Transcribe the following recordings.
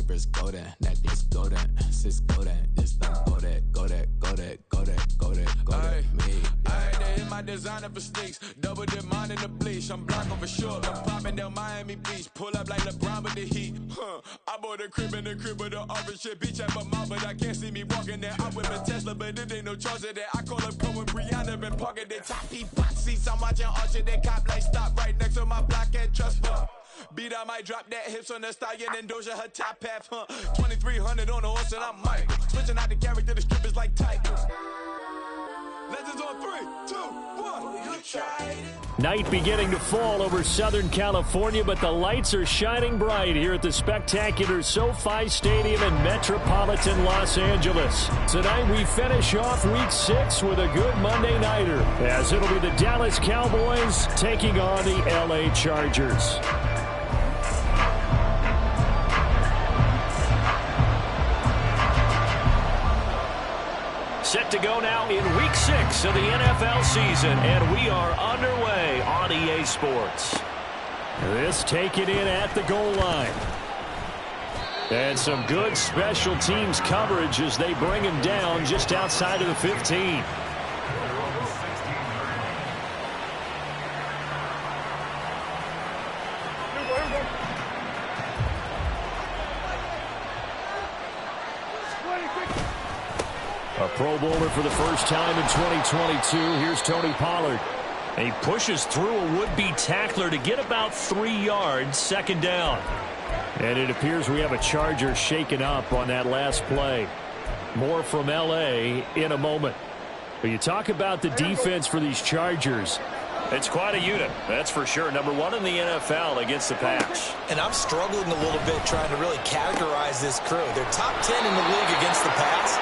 wrist golden, necklace golden, sis golden. This the golden, me. They hit my designer for sneaks, double dip mine in the bleach. I'm blocking for sure. I'm popping down Miami Beach, pull up like LeBron with the heat. I bought a crib in the crib with the office shit. Beach at my mouth, but I can't see me walking there. I'm with a Tesla, but it ain't no charge of that. I call up Cohen, Brianna, been parking their top deep box seats. I'm watching Archer, they cop like stop right next to my block and trust fund. Beat, I might drop that hips on the stallion and Doja her top half, 2300 on the horse and I'm Mike. Switching out the character, the strippers like Titans. Legends on 3, 2, 1. Night beginning to fall over Southern California, but the lights are shining bright here at the spectacular SoFi Stadium in metropolitan Los Angeles. Tonight we finish off Week 6 with a good Monday nighter, as it'll be the Dallas Cowboys taking on the LA Chargers. Set to go now in Week 6 of the NFL season, and we are underway on EA Sports. This taken in at the goal line. And some good special teams coverage as they bring him down just outside of the 15. A Pro Bowler for the first time in 2022. Here's Tony Pollard. And he pushes through a would-be tackler to get about 3 yards, second down. And it appears we have a Charger shaken up on that last play. More from L.A. in a moment. But you talk about the defense for these Chargers. It's quite a unit, that's for sure. Number 1 in the NFL against the pass. And I'm struggling a little bit trying to really categorize this crew. They're top 10 in the league against the pass,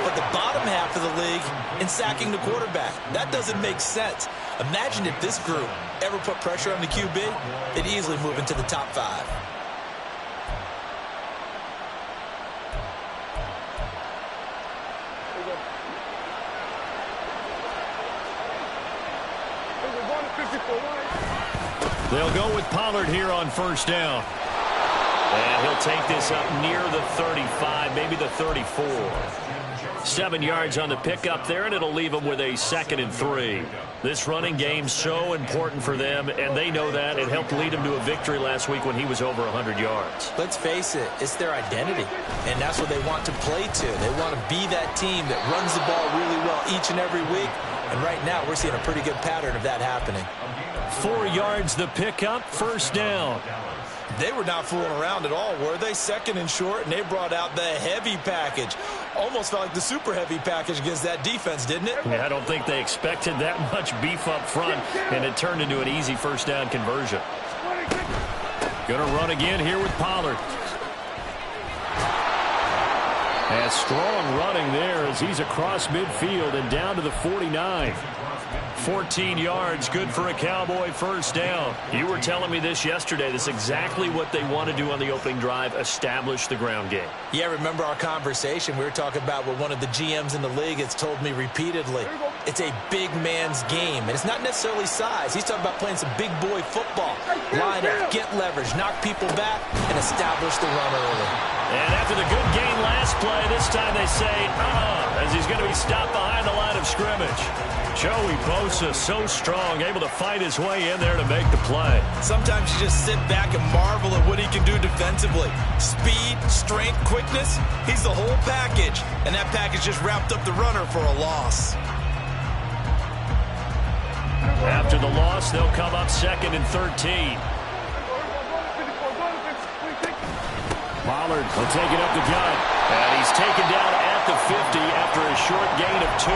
but the bottom half of the league in sacking the quarterback. That doesn't make sense. Imagine if this group ever put pressure on the QB, they'd easily move into the top 5. They'll go with Pollard here on first down. And he'll take this up near the 35, maybe the 34. 7 yards on the pickup there, and it'll leave them with a 2nd and 3. This running game so important for them, and they know that. It helped lead them to a victory last week when he was over 100 yards. Let's face it, it's their identity, and that's what they want to play to. They want to be that team that runs the ball really well each and every week, and right now we're seeing a pretty good pattern of that happening. 4 yards the pickup, first down. They were not fooling around at all, were they? 2nd and short, and they brought out the heavy package. Almost felt like the super heavy package against that defense, didn't it? Yeah, I don't think they expected that much beef up front, and it turned into an easy first down conversion. Going to run again here with Pollard. And strong running there as he's across midfield and down to the 49. 14 yards, good for a Cowboy first down. You were telling me this yesterday. This is exactly what they want to do on the opening drive, establish the ground game. Yeah, remember our conversation. We were talking about what one of the GMs in the league has told me repeatedly. It's a big man's game, and it's not necessarily size. He's talking about playing some big boy football. Line up, get leverage, knock people back, and establish the run early. And after the good gain last play, this time they say, as he's going to be stopped behind the line of scrimmage. Joey Bosa, so strong, able to fight his way in there to make the play. Sometimes you just sit back and marvel at what he can do defensively. Speed, strength, quickness, he's the whole package. And that package just wrapped up the runner for a loss. After the loss, they'll come up 2nd and 13. Pollard will take it up the gut. And he's taken down at the 50 after a short gain of 2.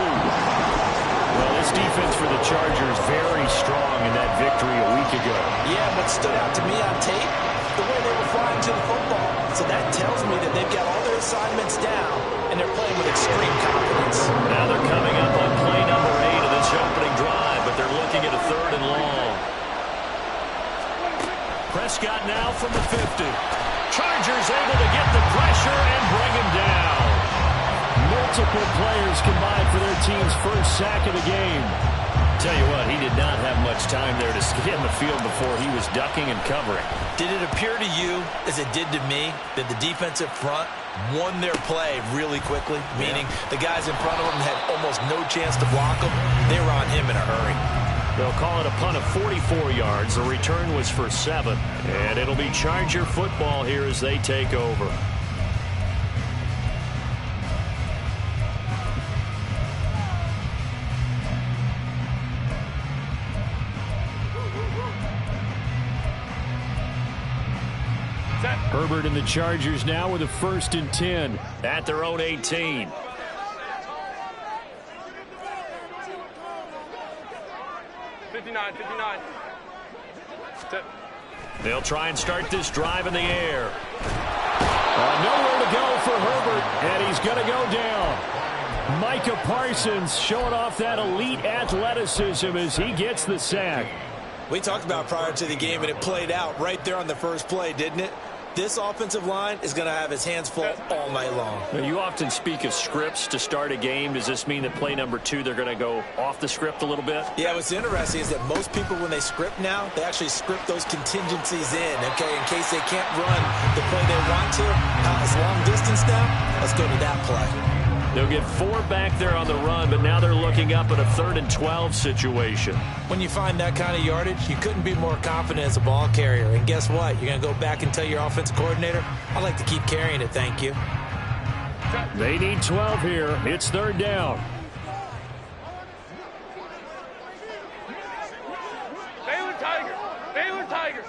Well, this defense for the Chargers very strong in that victory a week ago. Yeah, what stood out to me on tape, the way they were flying to the football. So that tells me that they've got all their assignments down, and they're playing with extreme confidence. Now they're coming up on play number 8 of this opening drive, but they're looking at a 3rd and long. Prescott now from the 50. Chargers able to get the pressure and bring him down. Multiple players combined for their team's first sack of the game. tell you what, he did not have much time there to scan the field before he was ducking and covering. Did it appear to you, as it did to me, that the defensive front won their play really quickly? Meaning the guys in front of them had almost no chance to block them. They were on him in a hurry. They'll call it a punt of 44 yards. The return was for 7. And it'll be Charger football here as they take over. Herbert and the Chargers now with a 1st and 10 at their own 18. They'll try and start this drive in the air. Nowhere to go for Herbert, and he's going to go down. Micah Parsons showing off that elite athleticism as he gets the sack. We talked about prior to the game, and it played out right there on the first play, didn't it? This offensive line is going to have his hands full all night long. Now, you often speak of scripts to start a game. Does this mean that play number 2, they're going to go off the script a little bit? Yeah, what's interesting is that most people, when they script now, they actually script those contingencies in, okay, in case they can't run the play they want to. It's long distance now. Let's go to that play. They'll get 4 back there on the run, but now they're looking up at a 3rd and 12 situation. When you find that kind of yardage, you couldn't be more confident as a ball carrier. And guess what? You're going to go back and tell your offensive coordinator, I'd like to keep carrying it, thank you. They need 12 here. It's 3rd down. Baylor Tigers! Baylor Tigers!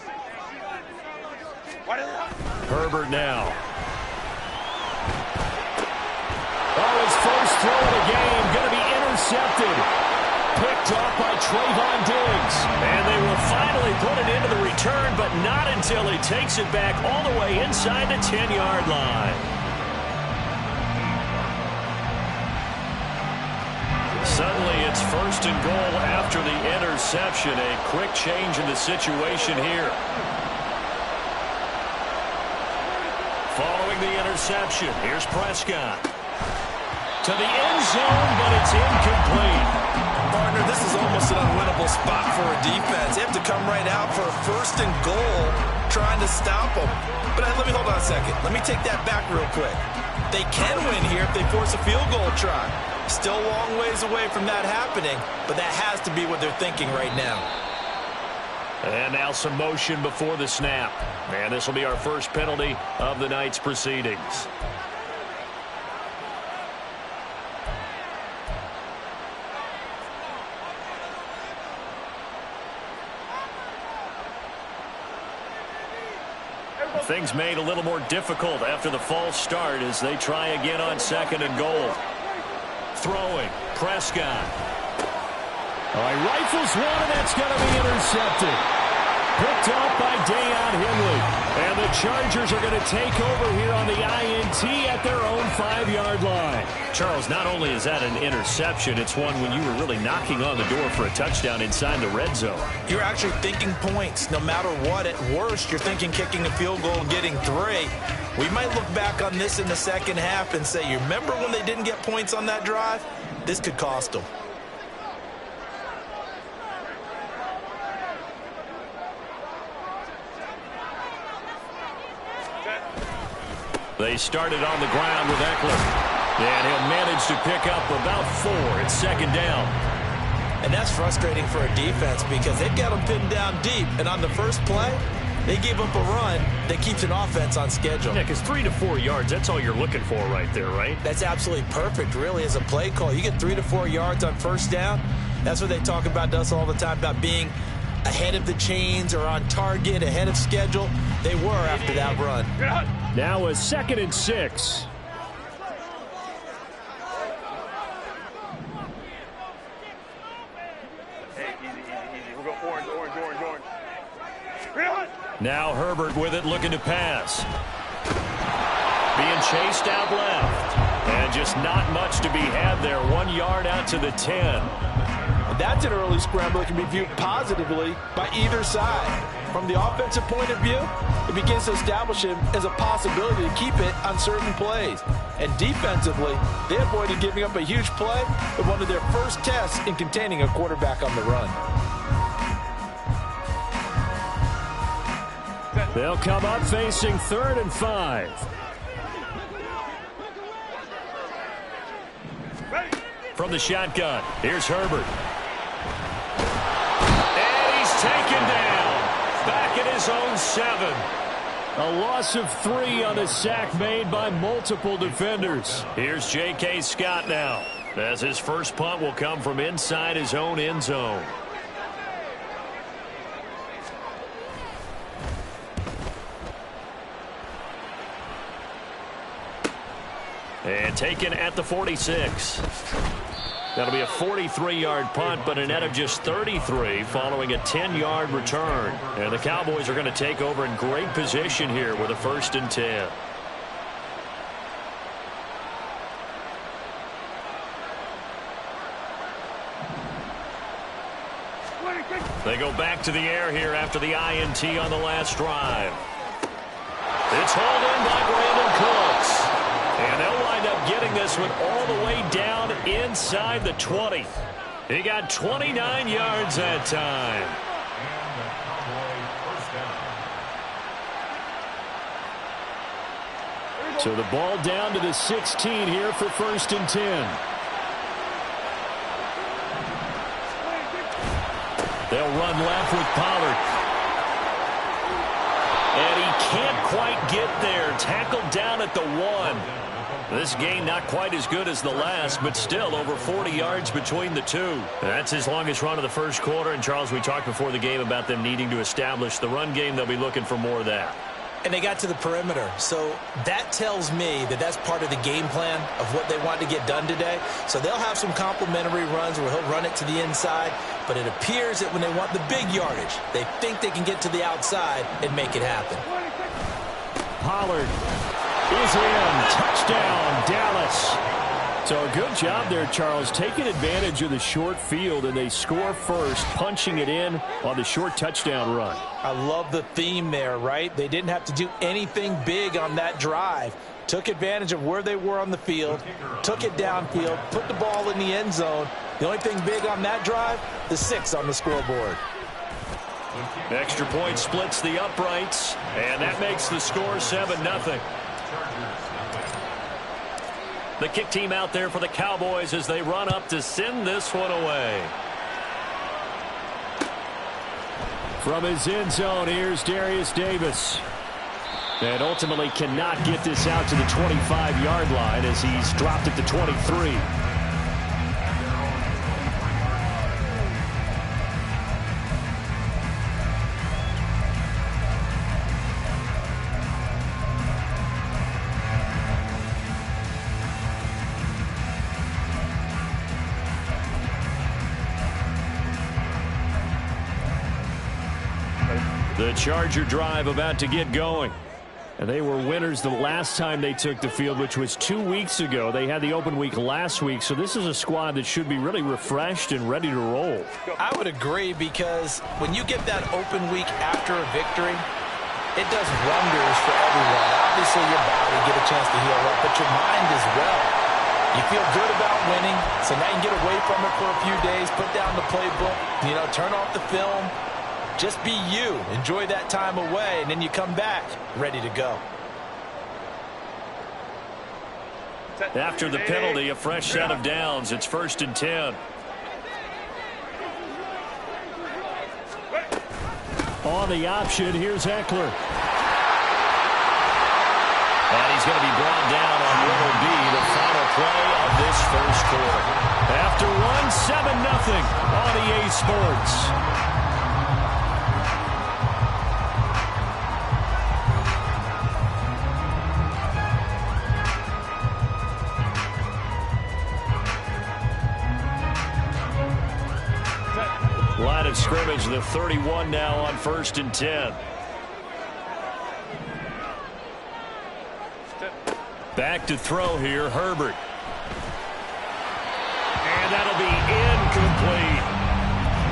Herbert now. His first throw of the game going to be intercepted. Picked off by Trayvon Diggs. And they will finally put it into the return, but not until he takes it back all the way inside the 10-yard line. Suddenly it's 1st and goal after the interception. A quick change in the situation here. Following the interception, here's Prescott. To the end zone, but it's incomplete. Partner, this is almost an unwinnable spot for a defense. They have to come right out for a 1st and goal, trying to stop them. But let me hold on a second. Let me take that back real quick. They can win here if they force a field goal try. Still a long ways away from that happening, but that has to be what they're thinking right now. And now some motion before the snap. And this will be our first penalty of the night's proceedings. Things made a little more difficult after the false start as they try again on 2nd and goal. Throwing, Prescott. Rifles one, and that's going to be intercepted. Picked off by Dayon Henley. And the Chargers are going to take over here on the INT at their own 5-yard line. Charles, not only is that an interception, it's one when you were really knocking on the door for a touchdown inside the red zone. You're actually thinking points. No matter what, at worst, you're thinking kicking a field goal and getting 3. We might look back on this in the second half and say, you remember when they didn't get points on that drive? This could cost them. They started on the ground with Eckler. And he'll manage to pick up about 4. It's 2nd down. And that's frustrating for a defense because they've got them pinned down deep. And on the first play, they gave up a run that keeps an offense on schedule. Yeah, because 3 to 4 yards, that's all you're looking for right there, right? That's absolutely perfect, really, as a play call. You get 3 to 4 yards on 1st down. That's what they talk about to us all the time, about being ahead of the chains or on target, ahead of schedule. They were after that run. Now a 2nd and 6. We'll go orange. Now Herbert with it, looking to pass. Being chased out left. And just not much to be had there. 1 yard out to the 10. That's an early scramble that can be viewed positively by either side. From the offensive point of view, it begins to establish him as a possibility to keep it on certain plays. And defensively, they avoided giving up a huge play with one of their first tests in containing a quarterback on the run. They'll come up facing 3rd and 5. From the shotgun, here's Herbert. And he's taken down. Back at his own 7. A loss of 3 on the sack made by multiple defenders. Here's J.K. Scott now, as his first punt will come from inside his own end zone. And taken at the 46. That'll be a 43-yard punt, but a net of just 33 following a 10-yard return. And the Cowboys are going to take over in great position here with a 1st and 10. They go back to the air here after the INT on the last drive. It's hauled in by Brandon Cooks. And they'll wind up getting this one all the way down inside the 20. He got 29 yards that time. So the ball down to the 16 here for 1st and 10. They'll run left with Pollard. And he can't quite get there. Tackled down at the 1. This game not quite as good as the last, but still over 40 yards between the two. That's his longest run of the first quarter. And, Charles, we talked before the game about them needing to establish the run game. They'll be looking for more of that. And they got to the perimeter. So that tells me that that's part of the game plan of what they want to get done today. So they'll have some complimentary runs where he'll run it to the inside. But it appears that when they want the big yardage, they think they can get to the outside and make it happen. Pollard is in. Touchdown, Dallas. So a good job there, Charles, taking advantage of the short field, and they score first, punching it in on the short touchdown run. I love the theme there, right? They didn't have to do anything big on that drive. Took advantage of where they were on the field, took it downfield, put the ball in the end zone. The only thing big on that drive, the 6 on the scoreboard. Extra point splits the uprights, and that makes the score 7-0. The kick team out there for the Cowboys as they run up to send this one away. From his end zone, here's Darius Davis. And ultimately cannot get this out to the 25-yard line as he's dropped it to 23. The Charger drive about to get going. And they were winners the last time they took the field, which was 2 weeks ago. They had the open week last week, so this is a squad that should be really refreshed and ready to roll. I would agree, because when you get that open week after a victory, it does wonders for everyone. Obviously, your body get a chance to heal up, but your mind as well. You feel good about winning, so now you can get away from it for a few days, put down the playbook, turn off the film. Just be you. Enjoy that time away, and then you come back ready to go. After the penalty, a fresh set of downs. It's 1st and 10. On the option, here's Eckler. And he's going to be brought down on what will be the final play of this first quarter. After one, 7-0 on EA Sports. Line of scrimmage, the 31 now on 1st and 10. Back to throw here, Herbert. And that'll be incomplete.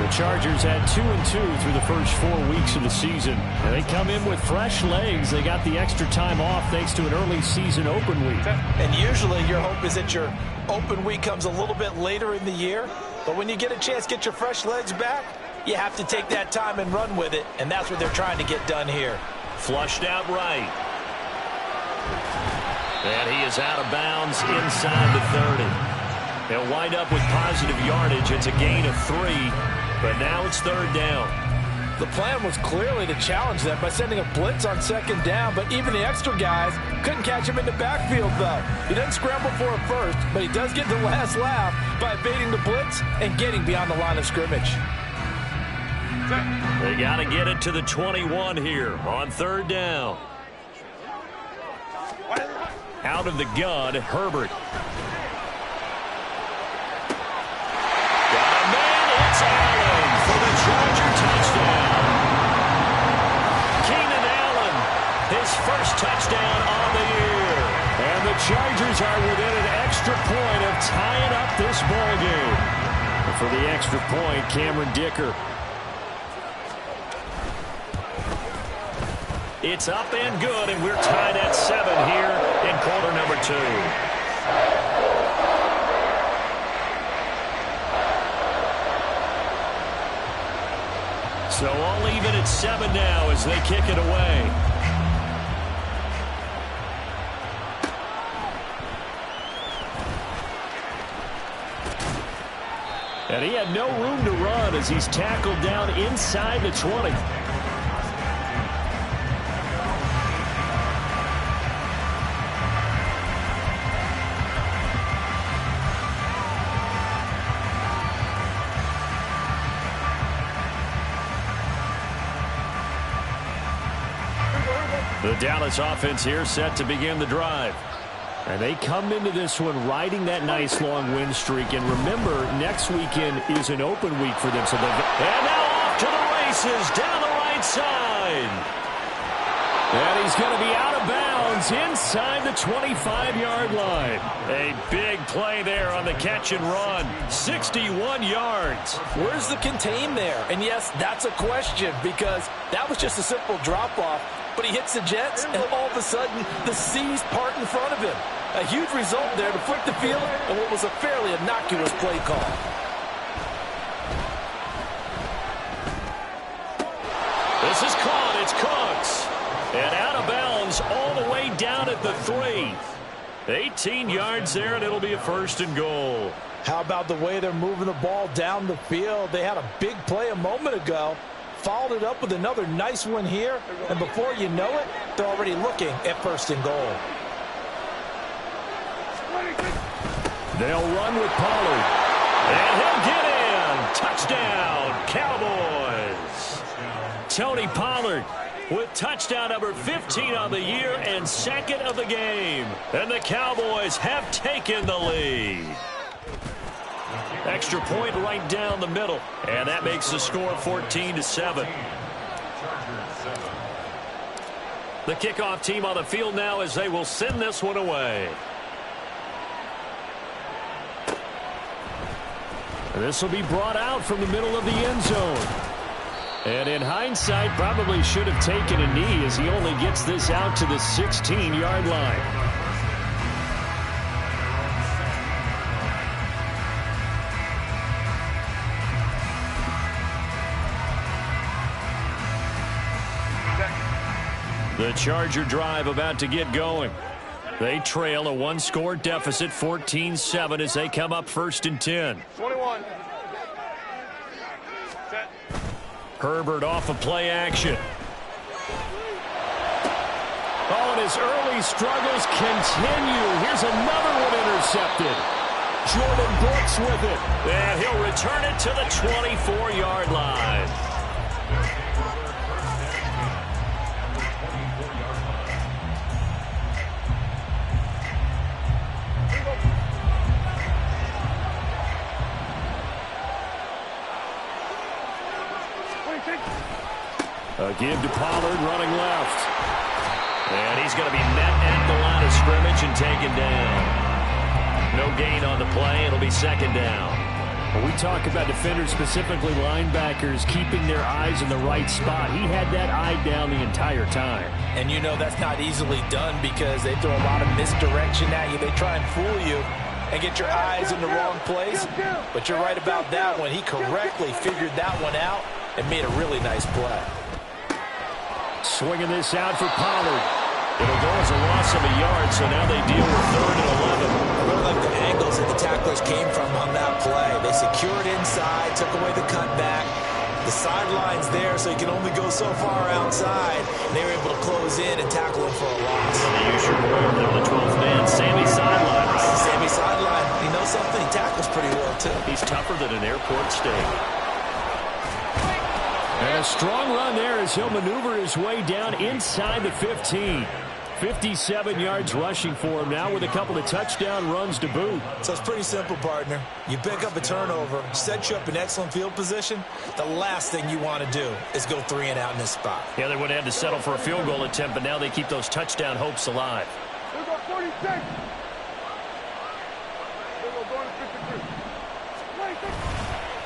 The Chargers had 2-2 through the first 4 weeks of the season. And they come in with fresh legs. They got the extra time off thanks to an early season open week. And usually your hope is that your open week comes a little bit later in the year. But when you get a chance to get your fresh legs back, you have to take that time and run with it. And that's what they're trying to get done here. Flushed out right. And he is out of bounds inside the 30. He'll wind up with positive yardage. It's a gain of 3, but now it's 3rd down. The plan was clearly to challenge them by sending a blitz on 2nd down, but even the extra guys couldn't catch him in the backfield, though. He doesn't scramble for a first, but he does get the last laugh by evading the blitz and getting beyond the line of scrimmage. They got to get it to the 21 here on 3rd down. Out of the gun, Herbert. Got a man, it's Allen for the Charger touchdown. Keenan Allen, his first touchdown on the year. And the Chargers are within an extra point of tying up this ball game. And for the extra point, Cameron Dicker. It's up and good, and we're tied at 7 here in quarter number 2. So all even at 7 now as they kick it away. And he had no room to run as he's tackled down inside the 20. The Dallas offense here set to begin the drive. And they come into this one riding that nice long win streak. And remember, next weekend is an open week for them. And now off to the races down the right side. And he's going to be out of bounds inside the 25-yard line. A big play there on the catch and run. 61 yards. Where's the contain there? And yes, that's a question because that was just a simple drop-off. But he hits the Jets, and all of a sudden, the seas part in front of him. A huge result there to flip the field on what was a fairly innocuous play call. This is caught. It's Cooks. And out of bounds all the way down at the 3. 18 yards there, and it'll be a 1st and goal. How about the way they're moving the ball down the field? They had a big play a moment ago. Followed it up with another nice one here, and before you know it, they're already looking at 1st and goal. They'll run with Pollard, and he'll get in. Touchdown, Cowboys. Tony Pollard with touchdown number 15 on the year and 2nd of the game. And the Cowboys have taken the lead. Extra point right down the middle. And that makes the score 14-7. The kickoff team on the field now as they will send this one away. This will be brought out from the middle of the end zone. And in hindsight, probably should have taken a knee as he only gets this out to the 16-yard line. The Charger drive about to get going. They trail a 1-score deficit, 14-7, as they come up 1st and 10. 21. Set. Herbert off of play action. Oh, and his early struggles continue. Here's another one intercepted. Jordan Brooks with it. And he'll return it to the 24-yard line. A give to Pollard running left. And he's going to be met at the line of scrimmage and taken down. No gain on the play. It'll be 2nd down. When we talk about defenders, specifically linebackers, keeping their eyes in the right spot, he had that eye down the entire time. And you know that's not easily done because they throw a lot of misdirection at you. They try and fool you and get your eyes in the wrong place. But you're right about that one. He correctly figured that one out and made a really nice play. Swinging this out for Pollard. It'll go as a loss of a yard, so now they deal with 3rd and 11. I really like the angles that the tacklers came from on that play. They secured inside, took away the cutback. The sideline's there, so you can only go so far outside. And they were able to close in and tackle him for a loss. They use your word there on the 12th man. Sammy sideline. Sammy sideline. You know something? He tackles pretty well, too. He's tougher than an airport steak. And a strong run there as he'll maneuver his way down inside the 15. 57 yards rushing for him now with a couple of touchdown runs to boot. So it's pretty simple, partner. You pick up a turnover, set you up in excellent field position. The last thing you want to do is go 3 and out in this spot. Yeah, they would have had to settle for a field goal attempt, but now they keep those touchdown hopes alive. Here we go, 46.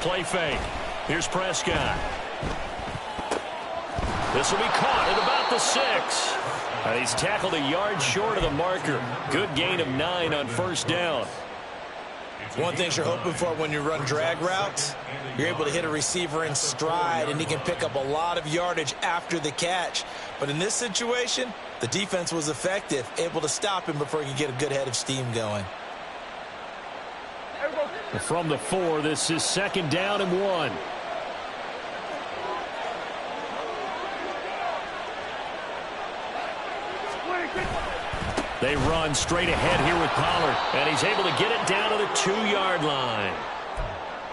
Play fake. Here's Prescott. This will be caught at about the 6. He's tackled a yard short of the marker. Good gain of 9 on 1st down. One thing you're hoping for when you run drag routes, you're able to hit a receiver in stride, and he can pick up a lot of yardage after the catch. But in this situation, the defense was effective, able to stop him before he could get a good head of steam going. From the 4, this is 2nd down and 1. They run straight ahead here with Pollard, and he's able to get it down to the 2-yard line.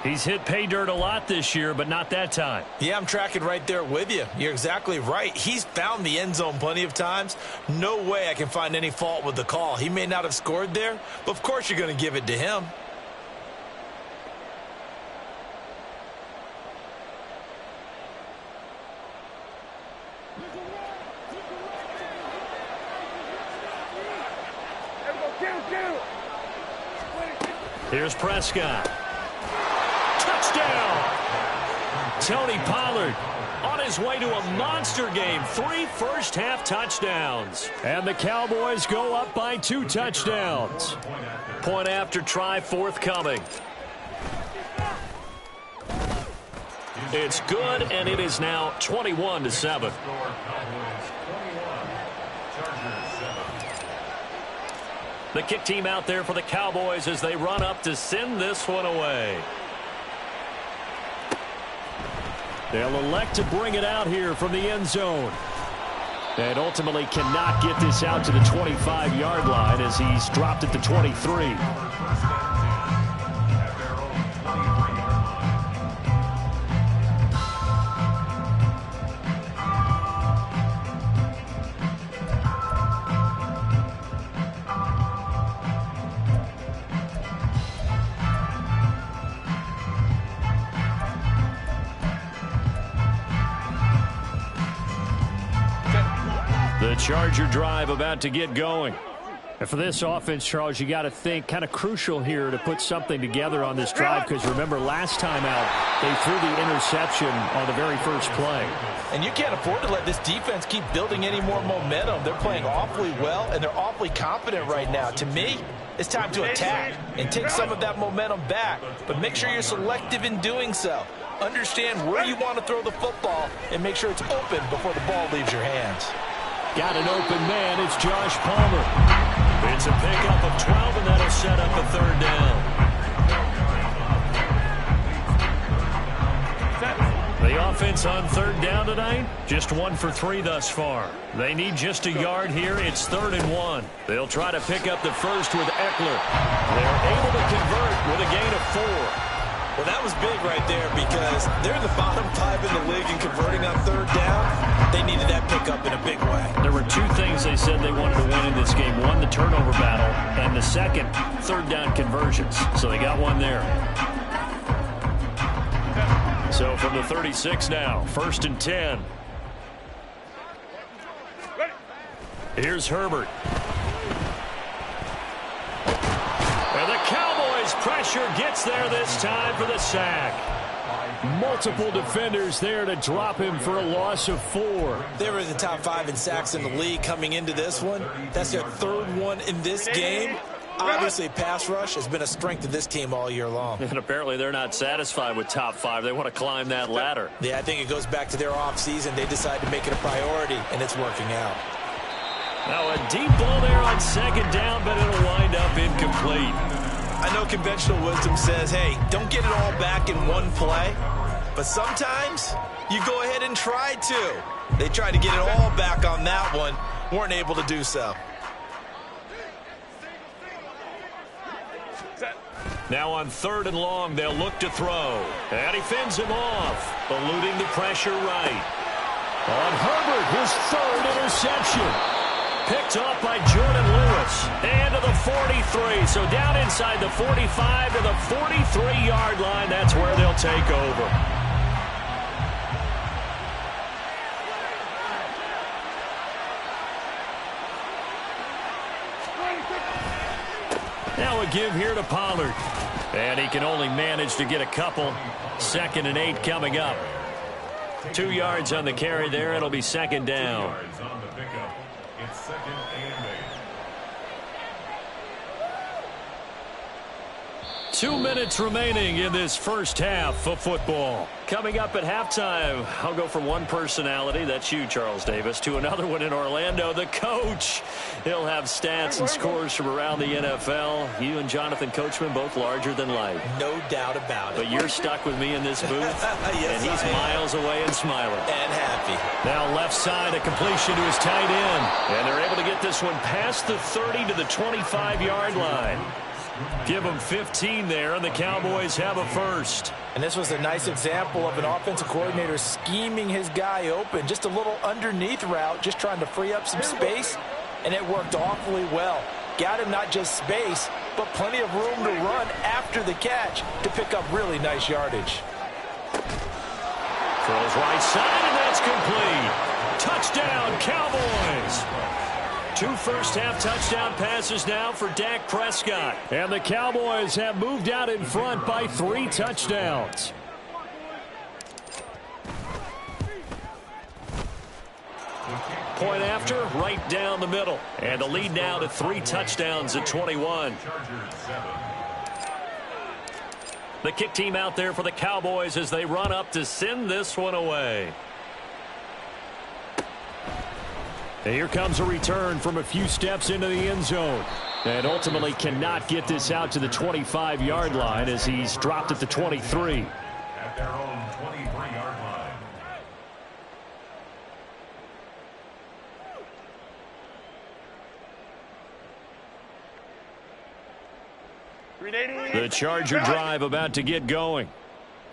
He's hit pay dirt a lot this year, but not that time. Yeah, I'm tracking right there with you. You're exactly right. He's found the end zone plenty of times. No way I can find any fault with the call. He may not have scored there, but of course you're going to give it to him. Here's Prescott. Touchdown! Tony Pollard on his way to a monster game. 3 first-half touchdowns. And the Cowboys go up by 2 touchdowns. Point after try forthcoming. It's good, and it is now 21-7. The kick team out there for the Cowboys as they run up to send this one away. They'll elect to bring it out here from the end zone. And ultimately cannot get this out to the 25-yard line as he's dropped at the 23. The Charger drive about to get going. And for this offense, Charles, you got to think kind of crucial here to put something together on this drive because remember last time out they threw the interception on the very first play. And you can't afford to let this defense keep building any more momentum. They're playing awfully well and they're awfully confident right now. To me, it's time to attack and take some of that momentum back, but make sure you're selective in doing so. Understand where you want to throw the football and make sure it's open before the ball leaves your hands. Got an open man. It's Josh Palmer. It's a pickup of 12, and that'll set up a 3rd down. The offense on 3rd down tonight, just 1 for 3 thus far. They need just a yard here. It's 3rd and 1. They'll try to pick up the first with Eckler. They're able to convert with a gain of 4. Well, that was big right there because they're in the bottom 5 in the league and converting on 3rd down. They needed that pickup in a big way. There were 2 things they said they wanted to win in this game. One, the turnover battle, and the second, 3rd down conversions. So they got one there. So from the 36 now, 1st and 10. Here's Herbert. And the Cowboys pressure pressure, gets there this time for the sack. Multiple defenders there to drop him for a loss of 4. They were in the top 5 in sacks in the league coming into this one. That's their 3rd one in this game. Obviously, pass rush has been a strength of this team all year long. And apparently they're not satisfied with top 5. They want to climb that ladder. Yeah, I think it goes back to their offseason. They decided to make it a priority, and it's working out. Now a deep ball there on 2nd down, but it'll wind up incomplete. I know conventional wisdom says, hey, don't get it all back in one play. But sometimes you go ahead and try to. They tried to get it all back on that one. Weren't able to do so. Now on 3rd and long, they'll look to throw. And he fends him off, eluding the pressure right. On Herbert, his 3rd interception. Picked off by Jordan Lewis. And to the 43. So down inside the 45 to the 43-yard line. That's where they'll take over. Now a give here to Pollard. And he can only manage to get a couple. 2nd and 8 coming up. 2 yards on the carry there. It'll be 2nd down. 2 minutes remaining in this first half of football. Coming up at halftime, I'll go from one personality, that's you, Charles Davis, to another one in Orlando, the coach. He'll have stats and scores from around the NFL. You and Jonathan Coachman, both larger than life. No doubt about it. But you're stuck with me in this booth, yes, and he's miles away and smiling. And happy. Now left side, a completion to his tight end. And they're able to get this one past the 30 to the 25-yard line. Give them 15 there, and the Cowboys have a first. And this was a nice example of an offensive coordinator scheming his guy open. Just a little underneath route, just trying to free up some space, and it worked awfully well. Got him not just space, but plenty of room to run after the catch to pick up really nice yardage. Throws right side, and that's complete. Touchdown, Cowboys. 2 first-half touchdown passes now for Dak Prescott. And the Cowboys have moved out in front by 3 touchdowns. Point after, right down the middle. And the lead now to 3 touchdowns at 21. The kick team out there for the Cowboys as they run up to send this one away. And here comes a return from a few steps into the end zone. And ultimately cannot get this out to the 25-yard line as he's dropped at the 23. At their own 23-yard line. The Charger drive about to get going.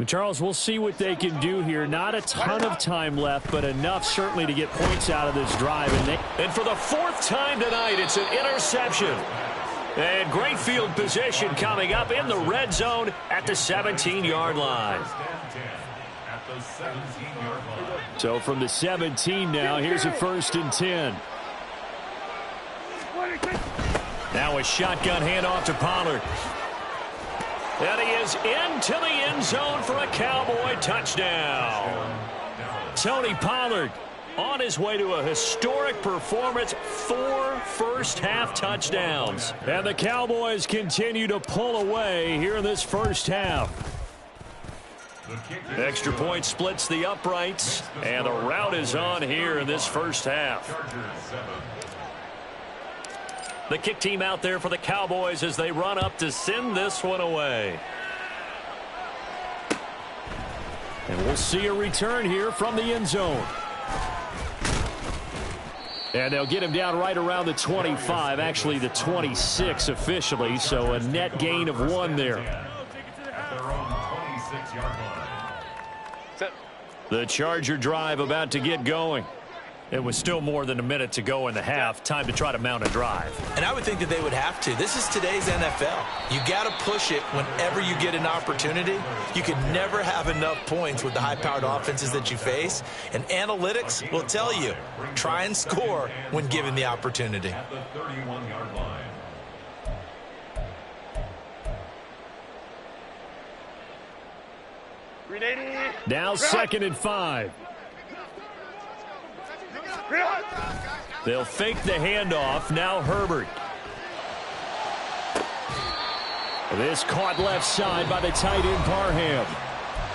Charles, we'll see what they can do here. Not a ton of time left, but enough certainly to get points out of this drive. And for the 4th time tonight, it's an interception. And great field position coming up in the red zone at the 17-yard line. So from the 17 now, here's a 1st and 10. Now a shotgun handoff to Pollard. And he is into the end zone for a Cowboy touchdown. Tony Pollard on his way to a historic performance, 4 first-half touchdowns. And the Cowboys continue to pull away here in this first half. Extra point splits the uprights, and the route is on here in this first half. The kick team out there for the Cowboys as they run up to send this one away. And we'll see a return here from the end zone. And they'll get him down right around the 25, actually the 26 officially, so a net gain of 1 there. At their own 26-yard line. The Charger drive about to get going. It was still more than a minute to go in the half. Time to try to mount a drive. And I would think that they would have to. This is today's NFL. You got to push it whenever you get an opportunity. You can never have enough points with the high-powered offenses that you face. And analytics will tell you, try and score when given the opportunity. At the 31-yard line. Now 2nd and 5. They'll fake the handoff. Now Herbert. This caught left side by the tight end Parham.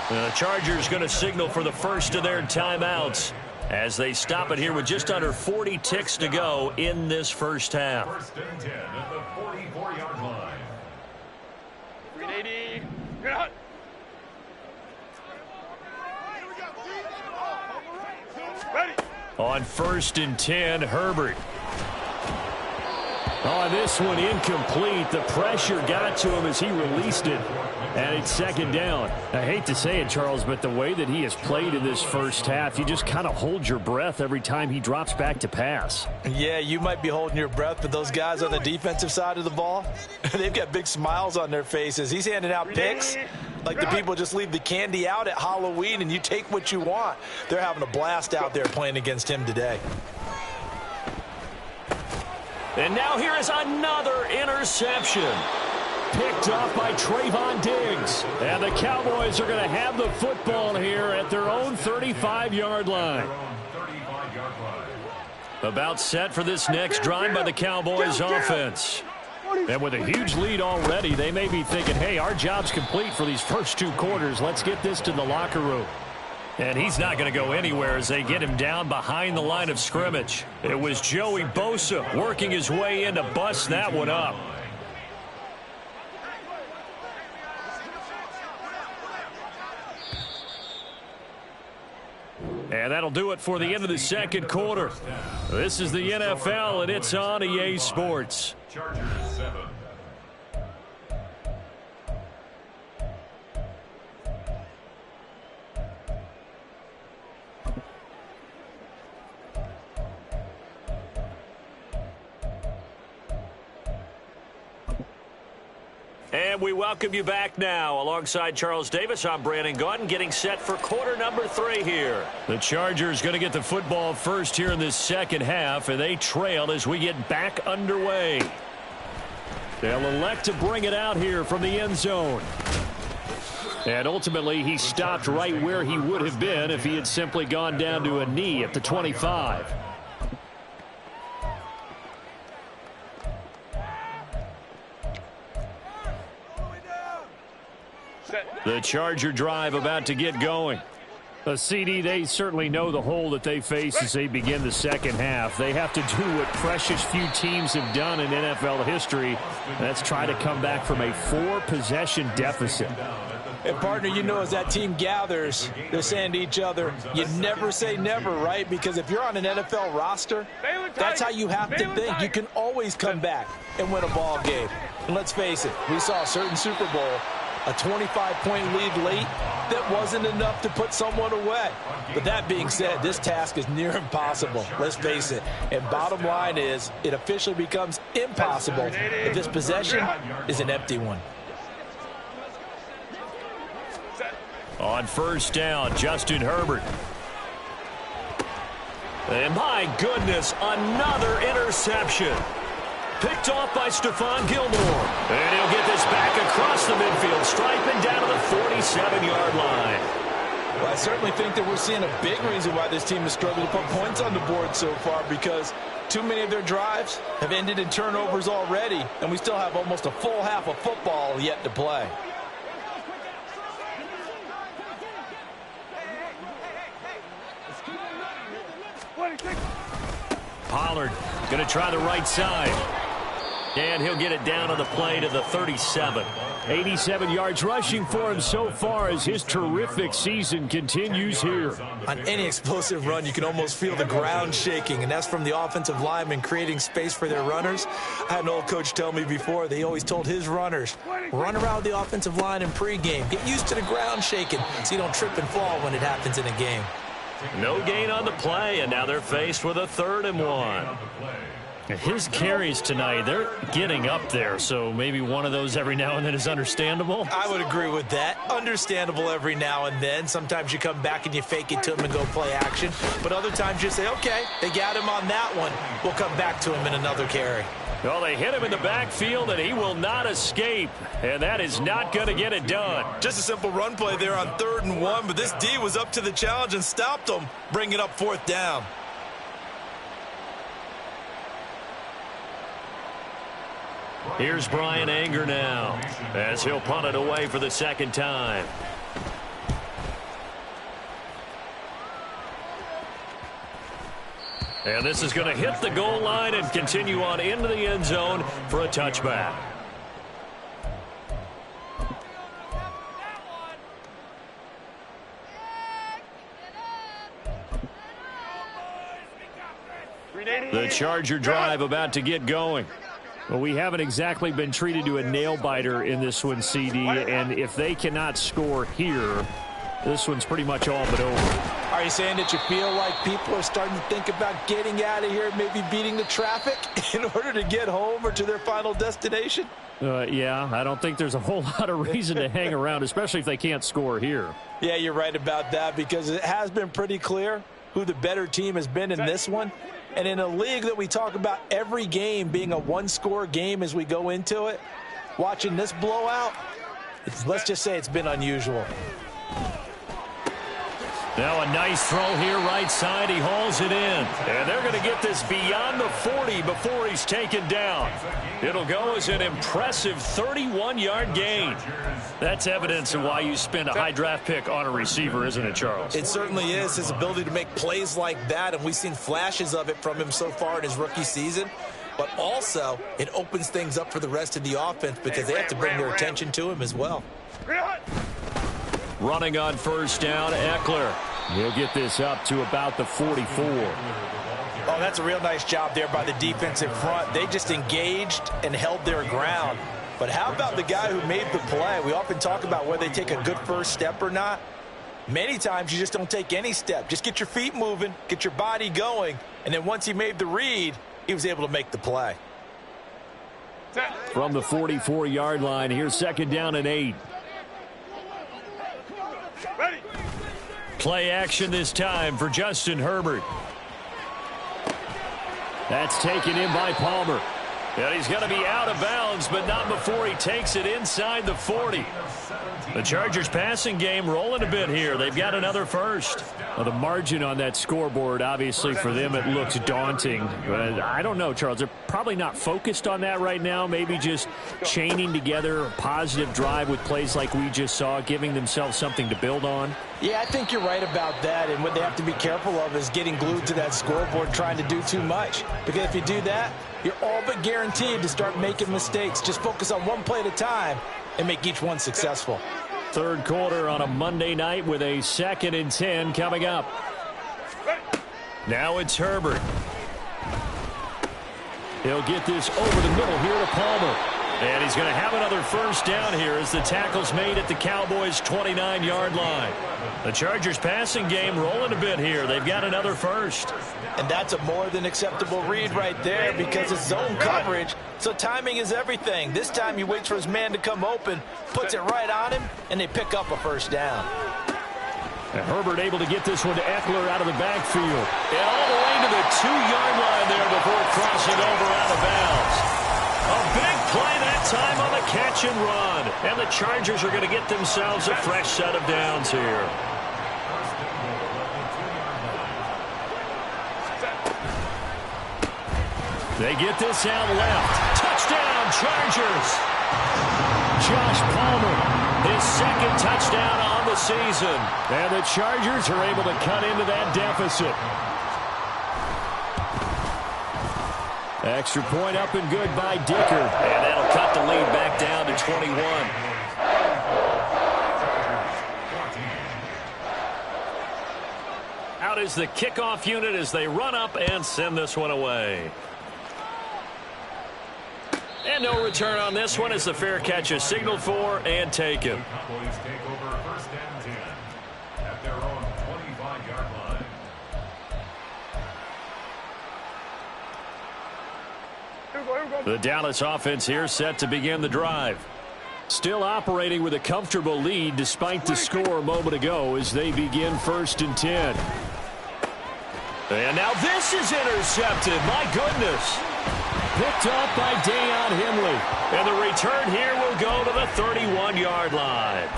The Chargers going to signal for the first of their timeouts as they stop it here with just under 40 ticks to go in this first half. 1st and 10 at the 44-yard line. 380. Ready. On 1st and 10, Herbert. Oh, this one incomplete. The pressure got to him as he released it. And it's 2nd down. I hate to say it, Charles, but the way that he has played in this first half, you just kind of hold your breath every time he drops back to pass. Yeah, you might be holding your breath, but those guys on the defensive side of the ball, they've got big smiles on their faces. He's handing out picks like the people just leave the candy out at Halloween and you take what you want. They're having a blast out there playing against him today. And now here is another interception. Picked off by Trayvon Diggs. And the Cowboys are going to have the football here at their own 35-yard line. About set for this next drive by the Cowboys offense. And with a huge lead already, they may be thinking, hey, our job's complete for these first 2 quarters. Let's get this to the locker room. And he's not going to go anywhere as they get him down behind the line of scrimmage. It was Joey Bosa working his way in to bust that one up. And that'll do it for the end of the second quarter. This is the NFL, and it's on EA Sports. Chargers 7. And we welcome you back now. Alongside Charles Davis, I'm Brandon Gaudin, getting set for quarter number 3 here. The Chargers going to get the football first here in this second half, and they trail as we get back underway. They'll elect to bring it out here from the end zone. And ultimately, he stopped right where he would have been if he had simply gone down to a knee at the 25. The Charger drive about to get going. A CD, they certainly know the hole that they face as they begin the second half. They have to do what precious few teams have done in NFL history. That's try to come back from a 4-possession deficit. And, partner, you know, as that team gathers, they're saying to each other, you never say never, right? Because if you're on an NFL roster, that's how you have to think. You can always come back and win a ball game. And let's face it, we saw a certain Super Bowl, a 25-point lead late, that wasn't enough to put someone away. But that being said, this task is near impossible, let's face it. And bottom line is, it officially becomes impossible if this possession is an empty one. On first down, Justin Herbert. And my goodness, another interception. Picked off by Stephon Gilmore. And he'll get this back across the midfield stripe and down to the 47-yard line. Well, I certainly think that we're seeing a big reason why this team has struggled to put points on the board so far, because too many of their drives have ended in turnovers already, and we still have almost a full half of football yet to play. Pollard going to try the right side. And he'll get it down on the play to the 37. 87 yards rushing for him so far as his terrific season continues here. On any explosive run, you can almost feel the ground shaking, and that's from the offensive linemen creating space for their runners. I had an old coach tell me before, they always told his runners, run around the offensive line in pregame. Get used to the ground shaking so you don't trip and fall when it happens in a game. No gain on the play, and now they're faced with a 3rd and 1. His carries tonight, they're getting up there, so maybe one of those every now and then is understandable. I would agree with that. Understandable every now and then. Sometimes you come back and you fake it to him and go play action. But other times you say, okay, they got him on that one. We'll come back to him in another carry. Well, they hit him in the backfield, and he will not escape. And that is not going to get it done. Just a simple run play there on 3rd and 1, but this D was up to the challenge and stopped him, bringing it up 4th down. Here's Brian Anger now, as he'll punt it away for the 2nd time. And this is going to hit the goal line and continue on into the end zone for a touchback. The Charger drive about to get going. Well, we haven't exactly been treated to a nail-biter in this one, CD, and if they cannot score here, this one's pretty much all but over. Are you saying that you feel like people are starting to think about getting out of here, maybe beating the traffic in order to get home or to their final destination? Yeah, I don't think there's a whole lot of reason to hang around, especially if they can't score here. Yeah, you're right about that, because it has been pretty clear who the better team has been in this one. And in a league that we talk about every game being a one-score game as we go into it, watching this blowout, let's just say it's been unusual. Now a nice throw here right side. He hauls it in. And they're going to get this beyond the 40 before he's taken down. It'll go as an impressive 31-yard gain. That's evidence of why you spend a high draft pick on a receiver, isn't it, Charles? It certainly is. His ability to make plays like that, and we've seen flashes of it from him so far in his rookie season. But also, it opens things up for the rest of the offense because they have to bring their attention to him as well. Running on 1st down, Eckler. He'll get this up to about the 44. Oh, that's a real nice job there by the defense in front. They just engaged and held their ground. But how about the guy who made the play? We often talk about whether they take a good first step or not. Many times you just don't take any step. Just get your feet moving, get your body going, and then once he made the read, he was able to make the play. From the 44-yard line, here's 2nd down and 8. Ready. Play action this time for Justin Herbert. That's taken in by Palmer. And he's going to be out of bounds, but not before he takes it inside the 40. The Chargers passing game rolling a bit here. They've got another first. Well, the margin on that scoreboard, obviously for them, it looks daunting. But I don't know, Charles. They're probably not focused on that right now. Maybe just chaining together a positive drive with plays like we just saw, giving themselves something to build on. Yeah, I think you're right about that. And what they have to be careful of is getting glued to that scoreboard trying to do too much. Because if you do that, you're all but guaranteed to start making mistakes. Just focus on one play at a time and make each one successful. 3rd quarter on a Monday night with a 2nd and 10 coming up. Now it's Herbert. He'll get this over the middle here to Palmer. And he's going to have another first down here as the tackle's made at the Cowboys' 29-yard line. The Chargers passing game rolling a bit here. They've got another first. And that's a more than acceptable read right there because it's zone coverage, so timing is everything. This time he waits for his man to come open, puts it right on him, and they pick up a first down. And Herbert able to get this one to Eckler out of the backfield. And all the way to the 2-yard line there before crossing over out of bounds. A big play that time on the catch and run. And the Chargers are going to get themselves a fresh set of downs here. They get this out left. Touchdown, Chargers. Josh Palmer, his 2nd touchdown on the season. And the Chargers are able to cut into that deficit. Extra point up and good by Dicker. And that'll cut the lead back down to 21. Out is the kickoff unit as they run up and send this one away. And no return on this one as the fair catch is signaled for and taken. Cowboys take over 1st and 10 at their own 25-yard line. The Dallas offense here set to begin the drive. Still operating with a comfortable lead despite the score a moment ago as they begin 1st and 10. And now this is intercepted. My goodness. picked off by Deion Henley. And the return here will go to the 31-yard line.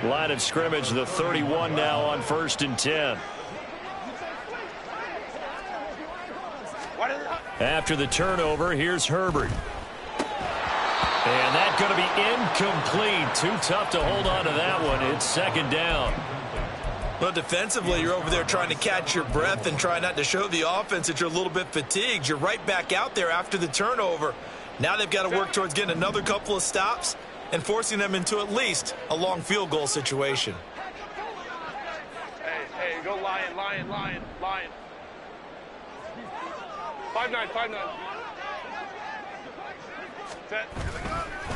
Line of scrimmage, the 31 now on 1st and 10. After the turnover, here's Herbert. And that's going to be incomplete. Too tough to hold on to that one. It's 2nd down. Well, defensively, you're over there trying to catch your breath and try not to show the offense that you're a little bit fatigued. You're right back out there after the turnover. Now they've got to work towards getting another couple of stops and forcing them into at least a long field goal situation. Hey, go Lion. 5-9. Set.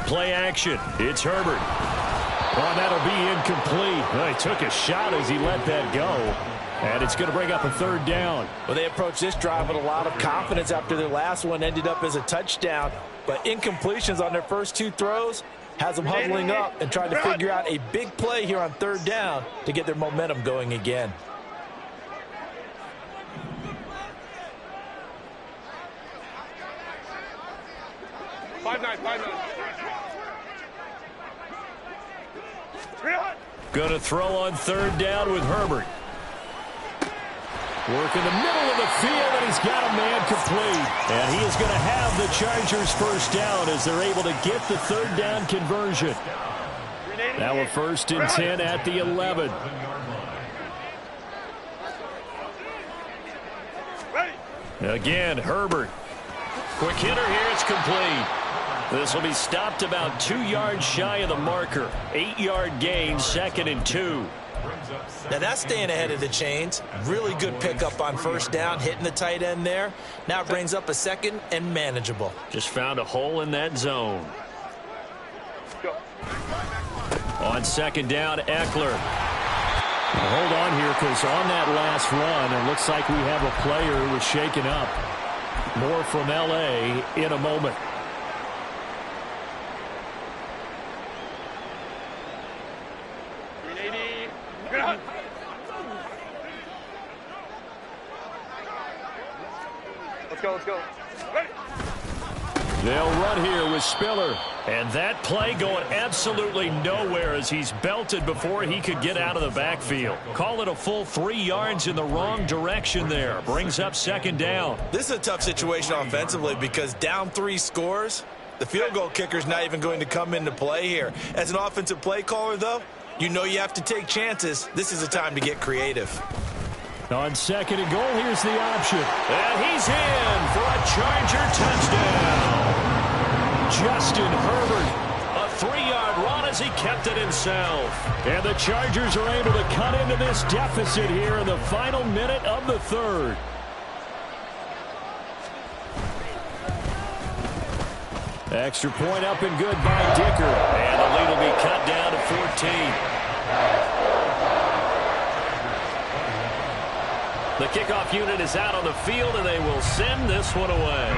Play action. It's Herbert. Oh, that'll be incomplete. Well, he took a shot as he let that go. And it's going to bring up a 3rd down. Well, they approached this drive with a lot of confidence after their last one ended up as a touchdown. But incompletions on their first 2 throws has them huddling up and trying to figure out a big play here on 3rd down to get their momentum going again. Five nine. Going to throw on 3rd down with Herbert. Work in the middle of the field, and he's got a man complete. And he is going to have the Chargers 1st down as they're able to get the 3rd down conversion. Now we're 1st and 10 at the 11. Again, Herbert. Quick hitter here, it's complete. This will be stopped about 2 yards shy of the marker. 8-yard gain, 2nd and 2. Now that's staying ahead of the chains. Really good pickup on 1st down, hitting the tight end there. Now it brings up a 2nd and manageable. Just found a hole in that zone. On 2nd down, Eckler. Hold on here, because on that last run, it looks like we have a player who was shaken up. More from L.A. in a moment. Let's go. Ready. They'll run here with Spiller. And that play going absolutely nowhere as he's belted before he could get out of the backfield. Call it a full 3 yards in the wrong direction there. Brings up 2nd down. This is a tough situation offensively because down 3 scores, the field goal kicker's not even going to come into play here. As an offensive play caller, though, you know you have to take chances. This is a time to get creative. On 2nd and goal, here's the option. And he's in for a Charger touchdown. Justin Herbert, a 3-yard run as he kept it himself. And the Chargers are able to cut into this deficit here in the final minute of the 3rd. Extra point up and good by Dicker. And the lead will be cut down to 14. The kickoff unit is out on the field, and they will send this one away.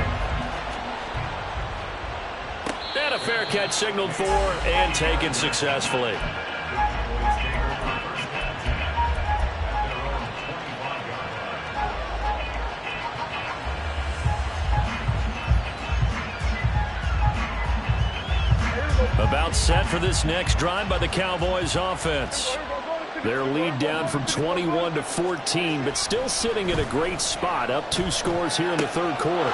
And a fair catch signaled for and taken successfully. About set for this next drive by the Cowboys offense. Their lead down from 21 to 14, but still sitting at a great spot, up 2 scores here in the 3rd quarter.